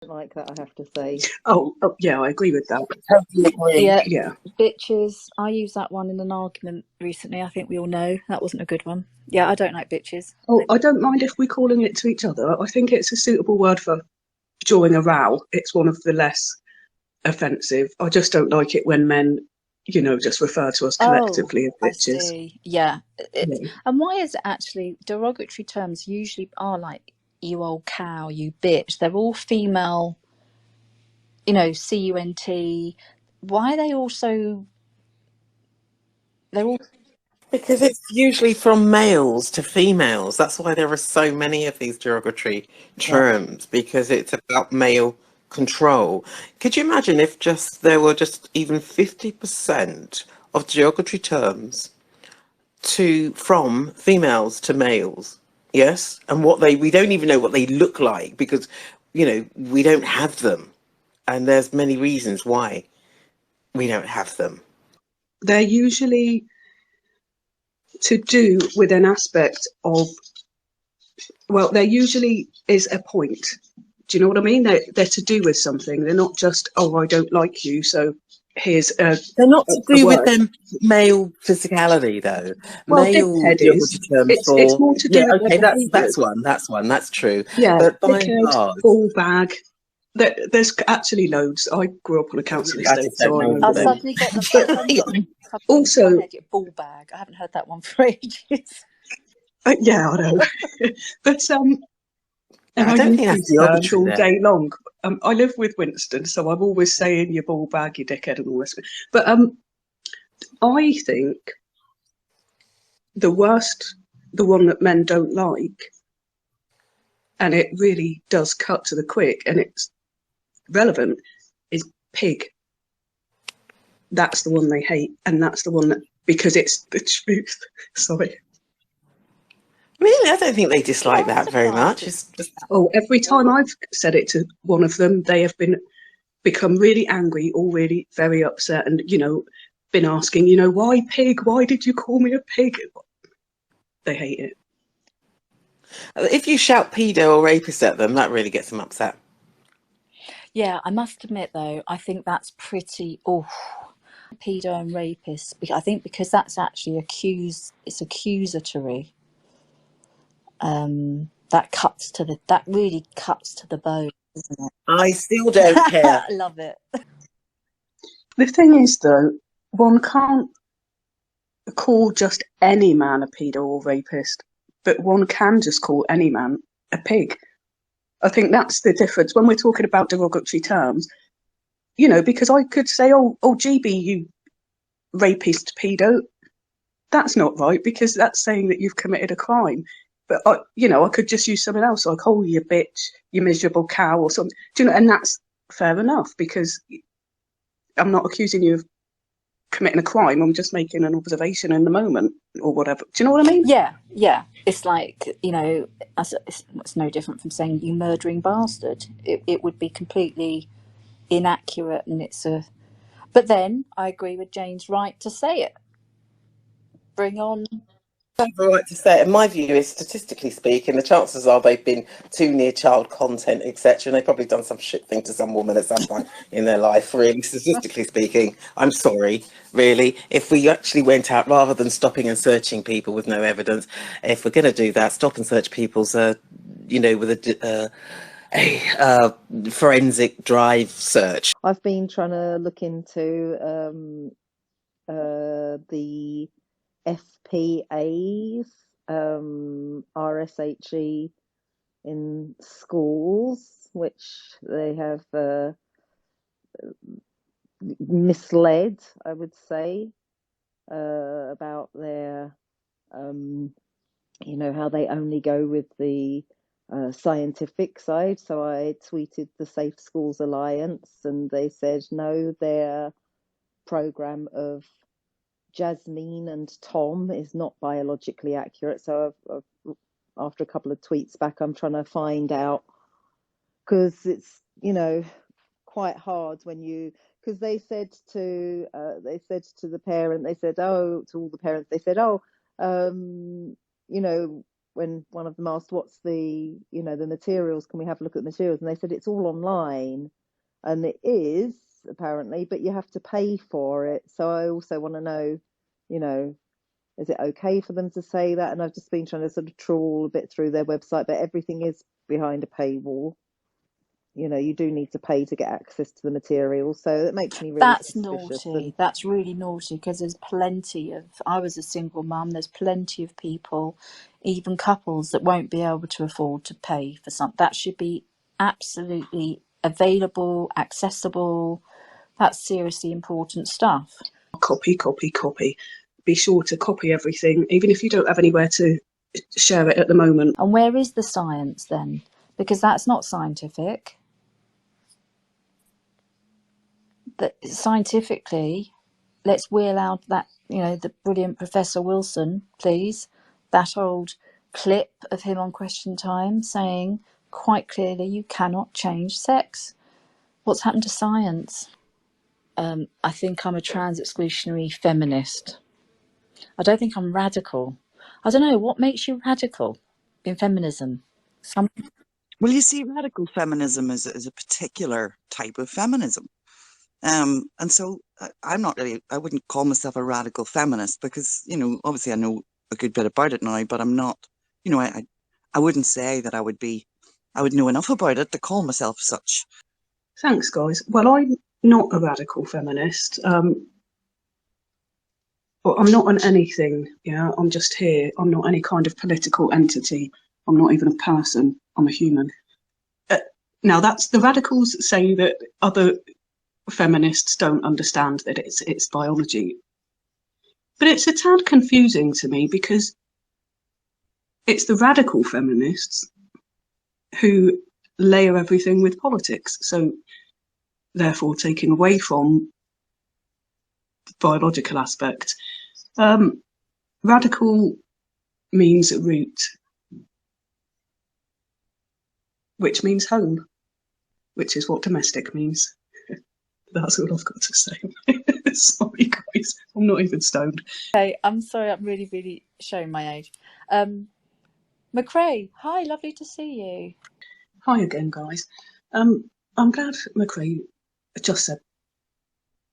like that, I have to say. Oh, yeah, I agree with that. Totally agree. Yeah, Yeah. bitches. I used that one in an argument recently. I think we all know that wasn't a good one. Yeah, I don't like bitches. Oh, I don't mind if we're calling it to each other. I think it's a suitable word for during a row. It's one of the less offensive. I just don't like it when men, just refer to us Oh, collectively as I bitches. see. Yeah. Yeah. And why is it actually derogatory terms usually are like you old cow, you bitch? They're all female, CUNT. Why are they also, they're all, Because it's usually from males to females. That's why there are so many of these derogatory yeah. terms, because it's about male control. Could you imagine if just there were just even 50% of derogatory terms from females to males? Yes, and we don't even know what they look like because we don't have them, and there's many reasons why we don't have them. They're usually to do with an aspect of, well, there usually is a point. Do you know what I mean? They're to do with something. They're not just, oh, I don't like you, so here's They're not to a do with word. them male physicality, though. Well, Male dickhead is. derogatory terms It's for, more to do yeah, with okay, their behaviour. that's true. Yeah, But by and dickhead, large, ball bag. There's actually loads. I grew up on a council I estate, just don't so I know know I've them. them. suddenly got them. I've suddenly got them coming into my Also, head. Yeah, ball bag. I haven't heard that one for ages. yeah, I know. But and I I don't use think that's these terms derogatory all there. day long. I live with Winston, so I'm always saying you ball bag, you dickhead, and all this. But I think the worst, the one that men don't like, and it really does cut to the quick, and it's relevant, is pig. That's the one they hate, and that's the one that, because it's the truth. Sorry. Really, I don't think they Yeah, dislike I'm that very surprised much. at It's just, that. Oh, every time I've said it to one of them, they have become really angry or really very upset, and been asking, why pig? Why did you call me a pig? They hate it. if you shout pedo or rapist at them, that really gets them upset. Yeah, I must admit though, I think that's pretty. Oh, pedo and rapist. I think because that's actually It's accusatory. That really cuts to the bone, isn't I still don't it? care. I love it. The thing is, though, one can't call just any man a pedo or rapist, but one can just call any man a pig. I think that's the difference when we're talking about derogatory terms. Because I could say, oh, GB, you rapist pedo. That's not right because that's saying that you've committed a crime. But I could just use something else like, oh, you bitch, you miserable cow, or something. Do you know? And that's fair enough because I'm not accusing you of committing a crime. I'm just making an observation in the moment or whatever. Do you know what I mean? Yeah, yeah. It's like it's no different from saying you murdering bastard. It would be completely inaccurate, and it's a. But then I agree with Jane's right to say it. Bring on. I have a right to say it. In my view, is statistically speaking, the chances are they've been too near child content, etc. And they've probably done some shit thing to some woman at some point in their life. Really, statistically speaking, I'm sorry. Really, if we actually went out rather than stopping and searching people with no evidence, if we're going to do that, stop and search people's, with a forensic drive search. I've been trying to look into the FPAs, RSHE in schools, which they have misled, I would say, about their, how they only go with the scientific side. So I tweeted the Safe Schools Alliance, and they said no, their program of Jasmine and Tom is not biologically accurate. So after a couple of tweets back, I'm trying to find out because it's quite hard when you because they said to the parent, they said, oh, to all the parents, they said, oh, you know when one of them asked, what's the, the materials, can we have a look at the materials? And they said it's all online. And it is, apparently, but you have to pay for it. So I also want to know, is it okay for them to say that? And I've just been trying to sort of trawl a bit through their website, but everything is behind a paywall. You do need to pay to get access to the material, so it makes me really That's suspicious. naughty. That's really naughty, because there's plenty of, I was a single mum, there's plenty of people, even couples, that won't be able to afford to pay for something. That should be absolutely available, accessible. That's seriously important stuff. Copy. Be sure to copy everything, even if you don't have anywhere to share it at the moment. And where is the science then? Because that's not scientific. That scientifically, let's wheel out that, the brilliant Professor Wilson, please, that old clip of him on Question Time saying quite clearly you cannot change sex. What's happened to science? I think I'm a trans-exclusionary feminist. I don't think I'm radical. I don't know, what makes you radical in feminism? Well, you see, radical feminism is a particular type of feminism. And so I'm not really, I wouldn't call myself a radical feminist because, obviously I know a good bit about it now, but I'm not, I wouldn't say that I would know enough about it to call myself such. Thanks, guys. Well, I'm not a radical feminist. Well, I'm not on anything. Yeah, I'm just here. I'm not any kind of political entity. I'm not even a person. I'm a human. Now, that's the radicals saying that other feminists don't understand that it's biology. But it's a tad confusing to me because it's the radical feminists who layer everything with politics. So therefore taking away from the biological aspect. Radical means root, which means home, which is what domestic means. That's all I've got to say. Sorry, guys. I'm not even stoned. Okay, I'm sorry, I'm really, really showing my age. McRae, hi, lovely to see you. Hi again, guys. I'm glad McRae just said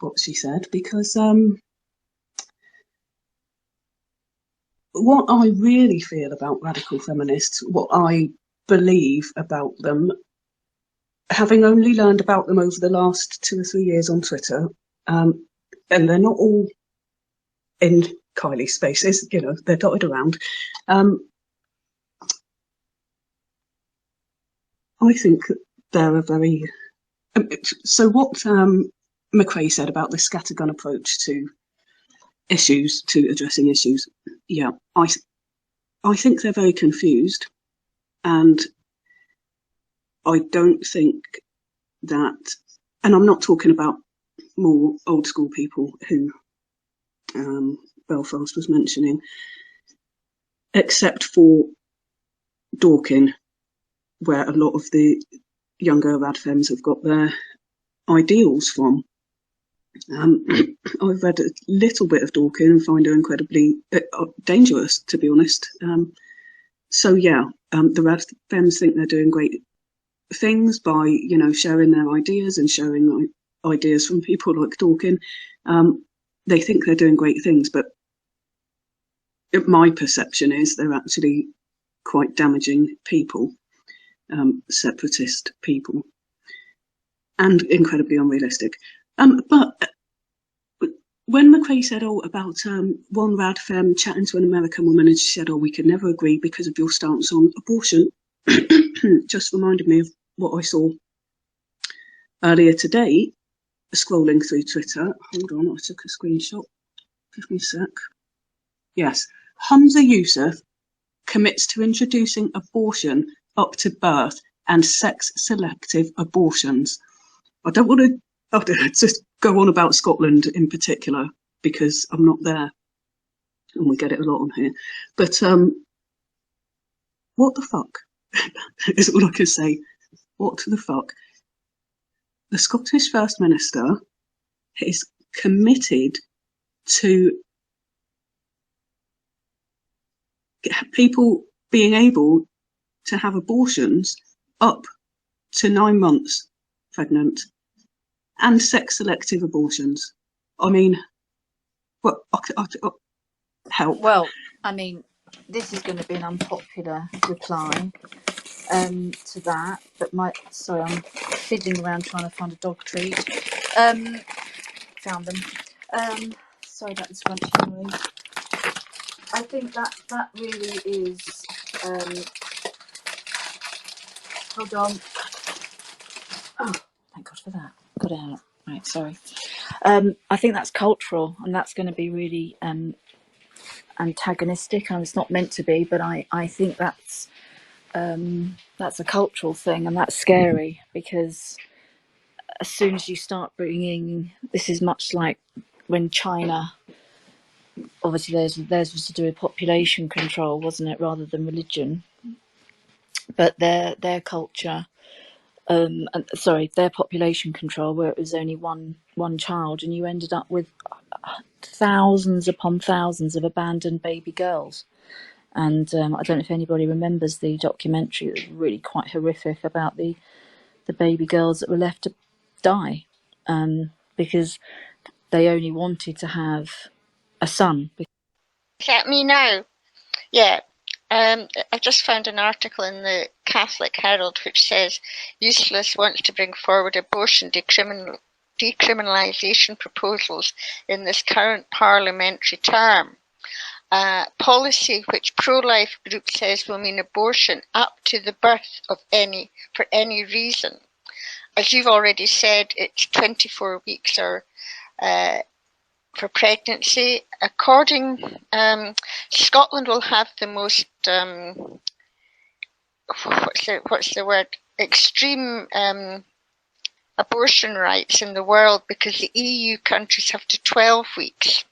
what she said, because what I really feel about radical feminists, what I believe about them, having only learned about them over the last 2 or 3 years on Twitter, and they're not all in Kylie's spaces, they're dotted around. I think they're a very... So what McRae said about the scattergun approach to issues, to addressing issues, yeah, I think they're very confused, and I don't think that, and I'm not talking about more old school people who Belfast was mentioning, except for Dorking, where a lot of the younger radfems have got their ideals from. I've read a little bit of Dorking and find her incredibly dangerous, to be honest. So yeah, the radfems think they're doing great things by, sharing their ideas and sharing ideas from people like Dorking. They think they're doing great things, but my perception is they're actually quite damaging people, separatist people, and incredibly unrealistic. But when McRae said, about one rad femme chatting to an American woman, and she said, we could never agree because of your stance on abortion, just reminded me of what I saw earlier today, scrolling through Twitter. Hold on, I took a screenshot. Give me a sec. Yes. Hamza Youssef commits to introducing abortion up to birth and sex-selective abortions. I don't want to just go on about Scotland in particular because I'm not there and we get it a lot on here. But what the fuck is all I can say. What the fuck? The Scottish First Minister is committed to people being able to have abortions up to 9 months pregnant and sex selective abortions. I mean, well, help. Well, I mean, this is going to be an unpopular reply to that, but sorry, I'm fiddling around trying to find a dog treat. Found them. Sorry about this scrunchy noise. I think that really is. Hold on. Oh, thank God for that. Got it out. Right, sorry. I think that's cultural, and that's going to be really antagonistic, and it's not meant to be. But I think that's a cultural thing, and that's scary, because as soon as you start bringing, this is much like when China, obviously theirs was to do with population control, wasn't it, rather than religion. But their culture, their population control, where it was only one child, and you ended up with thousands upon thousands of abandoned baby girls. And I don't know if anybody remembers the documentary that was really quite horrific about the baby girls that were left to die because they only wanted to have a son. Is that me now? Yeah. I just found an article in the Catholic Herald which says Useless wants to bring forward abortion decriminalisation proposals in this current parliamentary term. Policy which pro-life group says will mean abortion up to the birth of for any reason. As you've already said, it's 24 weeks or for pregnancy. According, Scotland will have the most what's the word? Extreme abortion rights in the world, because the EU countries have to 12 weeks.